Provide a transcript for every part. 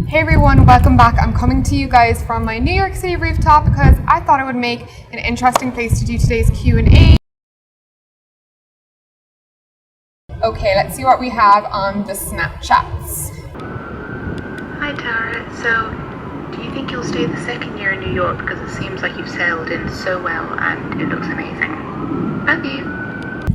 Hey everyone, welcome back. I'm coming to you guys from my New York City rooftop because I thought it would make an interesting place to do today's Q&A. Okay, let's see what we have on the Snapchats. Hi Tara, so do you think you'll stay the second year in New York because it seems like you've settled in so well and it looks amazing? Love you.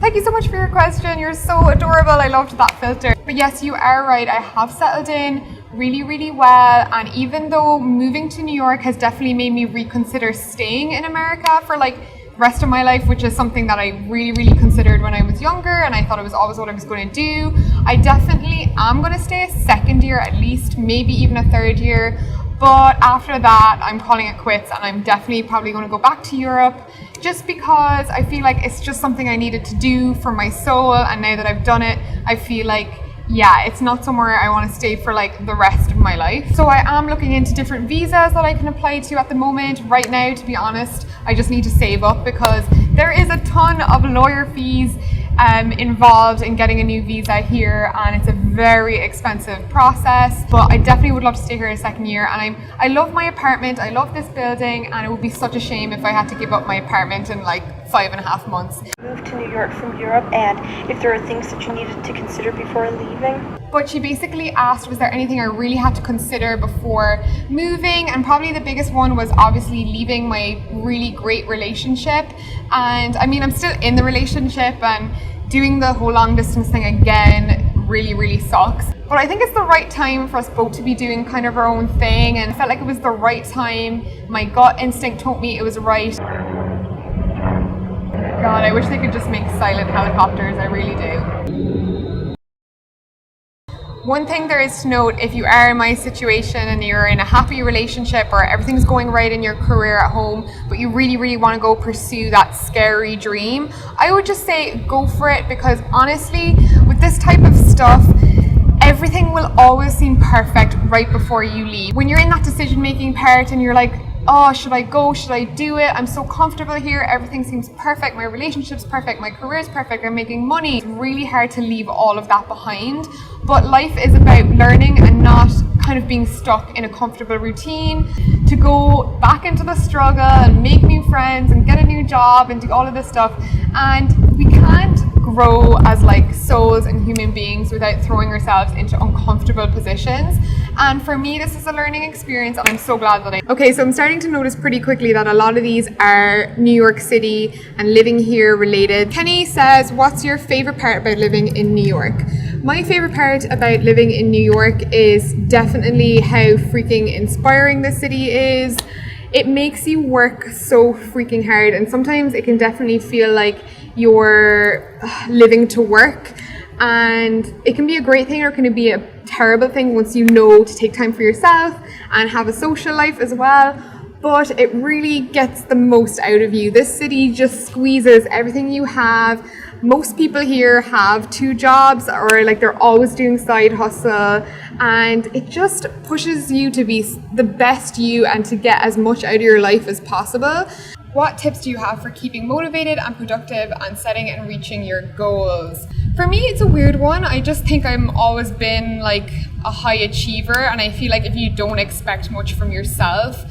Thank you so much for your question. You're so adorable. I loved that filter. But yes, you are right. I have settled in really well, and even though moving to New York has definitely made me reconsider staying in America for like the rest of my life, which is something that I really considered when I was younger and I thought it was always what I was going to do. I definitely am going to stay a second year at least, maybe even a third year. But after that, I'm calling it quits and I'm definitely probably going to go back to Europe just because I feel like it's just something I needed to do for my soul. And now that I've done it, I feel like, yeah, it's not somewhere I want to stay for like the rest of my life. So I am looking into different visas that I can apply to at the moment. Right now, to be honest, I just need to save up because there is a ton of lawyer fees involved in getting a new visa here, and it's a very expensive process. But I definitely would love to stay here a second year, and I love my apartment, I love this building, and it would be such a shame if I had to give up my apartment in like 5.5 months. Moved to New York from Europe, and if there are things that you needed to consider before leaving? But she basically asked, was there anything I really had to consider before moving? And probably the biggest one was obviously leaving my really great relationship. And I mean, I'm still in the relationship, and doing the whole long distance thing again really sucks. But I think it's the right time for us both to be doing kind of our own thing, and I felt like it was the right time. My gut instinct told me it was right. God, I wish they could just make silent helicopters, I really do. One thing there is to note, if you are in my situation and you're in a happy relationship or everything's going right in your career at home, but you really want to go pursue that scary dream, I would just say go for it, because honestly, with this type of stuff, everything will always seem perfect right before you leave. When you're in that decision-making part and you're like, oh, should I go? Should I do it? I'm so comfortable here. Everything seems perfect. My relationship's perfect. My career's perfect. I'm making money. It's really hard to leave all of that behind. But life is about learning and not kind of being stuck in a comfortable routine. To go back into the struggle and make new friends and get a new job and do all of this stuff. And we can't grow as like souls and human beings without throwing ourselves into uncomfortable positions. And for me, this is a learning experience, and I'm so glad that Okay, so I'm starting to notice pretty quickly that a lot of these are New York City and living here related. Kenny says, what's your favorite part about living in New York? My favorite part about living in New York is definitely how freaking inspiring the city is. It makes you work so freaking hard, and sometimes it can definitely feel like you're living to work, and it can be a great thing or it can be a terrible thing once you know to take time for yourself and have a social life as well. But it really gets the most out of you. This city just squeezes everything you have. Most people here have 2 jobs, or like they're always doing side hustle, and it just pushes you to be the best you and to get as much out of your life as possible. What tips do you have for keeping motivated and productive and setting and reaching your goals? For me, it's a weird one. I just think I'm always been like a high achiever, and I feel like if you don't expect much from yourself,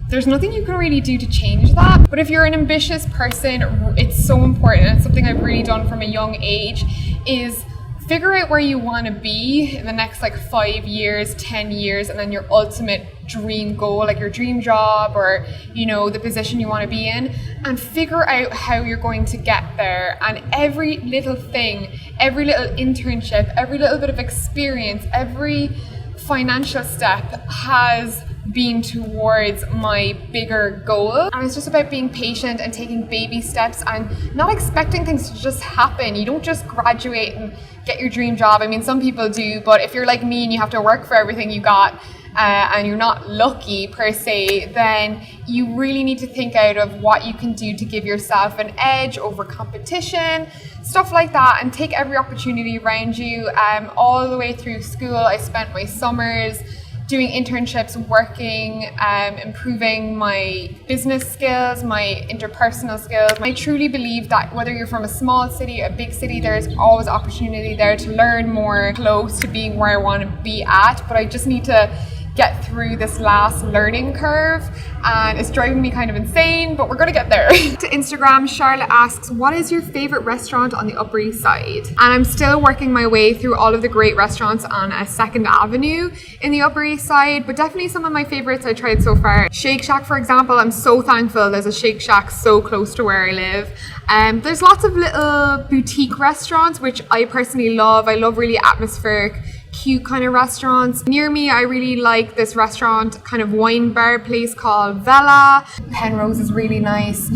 there's nothing you can really do to change that. But if you're an ambitious person, it's so important, and it's something I've really done from a young age, is figure out where you want to be in the next like 5 years, 10 years, and then your ultimate dream goal, like your dream job or, you know, the position you want to be in, and figure out how you're going to get there. And every little thing, every little internship, every little bit of experience, every financial step has been towards my bigger goal. And it's just about being patient and taking baby steps and not expecting things to just happen. You don't just graduate and get your dream job. I mean, some people do, but if you're like me and you have to work for everything you got, and you're not lucky per se, then you really need to think out of what you can do to give yourself an edge over competition, stuff like that, and take every opportunity around you. All the way through school, I spent my summers doing internships, working, improving my business skills, my interpersonal skills. I truly believe that whether you're from a small city, a big city, there's always opportunity there to learn more, close to being where I want to be at. But I just need to get through this last learning curve, and it's driving me kind of insane, but we're gonna get there. To Instagram, Charlotte asks, what is your favorite restaurant on the Upper East Side? And I'm still working my way through all of the great restaurants on 2nd Avenue in the Upper East Side, but definitely some of my favorites I tried so far. Shake Shack, for example, I'm so thankful there's a Shake Shack so close to where I live. There's lots of little boutique restaurants, which I personally love. I love really atmospheric, cute kind of restaurants. Near me, I really like this restaurant, kind of wine bar place called Vela. Penrose is really nice.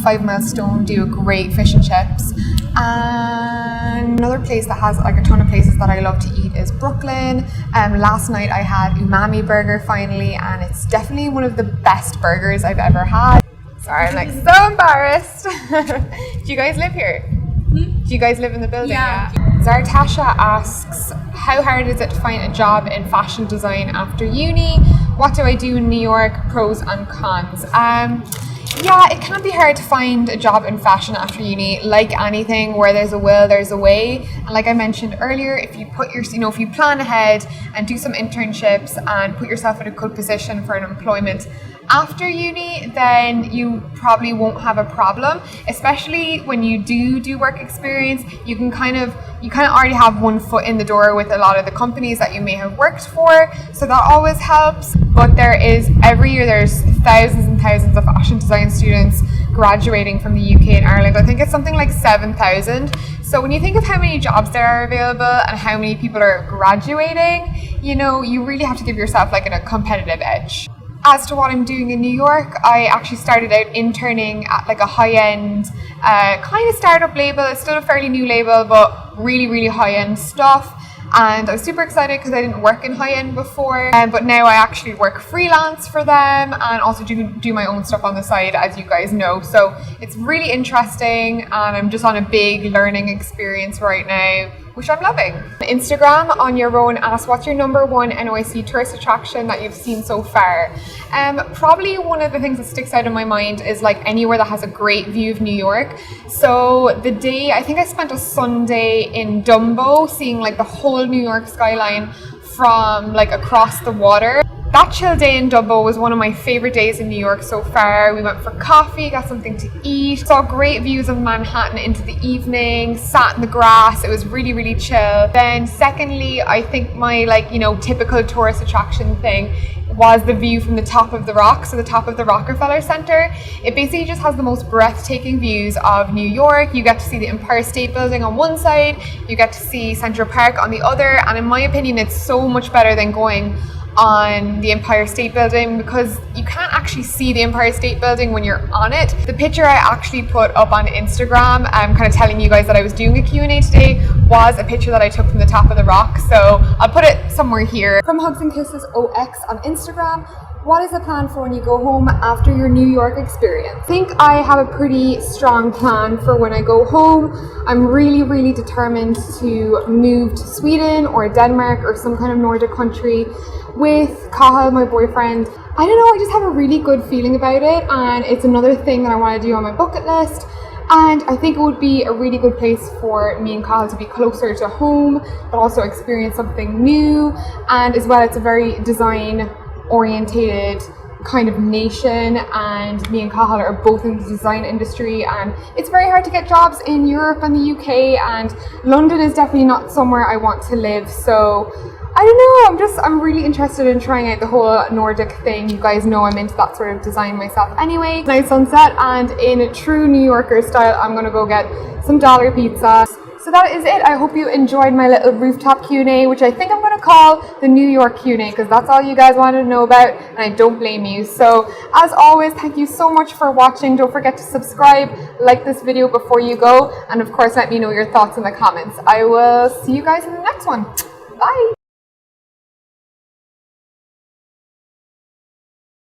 5 Mile Stone do a great fish and chips. And another place that has like a ton of places that I love to eat is Brooklyn. Last night I had Umami Burger finally, and it's definitely one of the best burgers I've ever had. Sorry, I'm like so embarrassed. Do you guys live here? Do you guys live in the building? Yeah. Zartasha asks, how hard is it to find a job in fashion design after uni? What do I do in New York? Pros and cons. Yeah, it can be hard to find a job in fashion after uni. Like anything, where there's a will, there's a way. And like I mentioned earlier, if you put your, if you plan ahead and do some internships and put yourself in a good position for an employment after uni, then you probably won't have a problem. Especially when you do work experience, you kind of already have one foot in the door with a lot of the companies that you may have worked for, so that always helps. But every year there's thousands and thousands of fashion design students graduating from the UK and Ireland. I think it's something like 7,000. So when you think of how many jobs there are available and how many people are graduating, you really have to give yourself like a competitive edge. As to what I'm doing in New York, I actually started out interning at like a high-end kind of startup label. It's still a fairly new label, but really, really high-end stuff. And I was super excited because I didn't work in high-end before. But now I actually work freelance for them and also do my own stuff on the side, as you guys know. So it's really interesting, and I'm just on a big learning experience right now, which I'm loving. Instagram on your own asks, what's your number one NYC tourist attraction that you've seen so far? Probably one of the things that sticks out in my mind is like anywhere that has a great view of New York. So I think I spent a Sunday in Dumbo seeing like the whole New York skyline from like across the water. That chill day in Dumbo was one of my favorite days in New York so far. We went for coffee, got something to eat, saw great views of Manhattan into the evening, sat in the grass. It was really, really chill. Then secondly, I think my typical tourist attraction thing was the view from the top of the rock, so the top of the Rockefeller Center. It basically just has the most breathtaking views of New York. You get to see the Empire State Building on one side, you get to see Central Park on the other, and in my opinion, it's so much better than going on the Empire State Building because you can't actually see the Empire State Building when you're on it. The picture I actually put up on Instagram, kind of telling you guys that I was doing a Q&A today, was a picture that I took from the top of the rock, so I'll put it somewhere here. From Hugs and Kisses OX on Instagram, what is the plan for when you go home after your New York experience? I think I have a pretty strong plan for when I go home. I'm really, really determined to move to Sweden or Denmark or some kind of Nordic country with Cahill, my boyfriend. I don't know, I just have a really good feeling about it, and it's another thing that I want to do on my bucket list. And I think it would be a really good place for me and Cahill to be closer to home, but also experience something new. And as well, it's a very design orientated kind of nation, and me and Cahill are both in the design industry, and it's very hard to get jobs in Europe and the UK, and London is definitely not somewhere I want to live. So I don't know, I'm really interested in trying out the whole Nordic thing. You guys know I'm into that sort of design myself anyway. Nice sunset, and in a true New Yorker style, I'm gonna go get some dollar pizza. So that is it. I hope you enjoyed my little rooftop Q&A, which I think I'm going to call the New York Q&A because that's all you guys wanted to know about, and I don't blame you. So as always, thank you so much for watching. Don't forget to subscribe, like this video before you go, and of course let me know your thoughts in the comments. I will see you guys in the next one. Bye!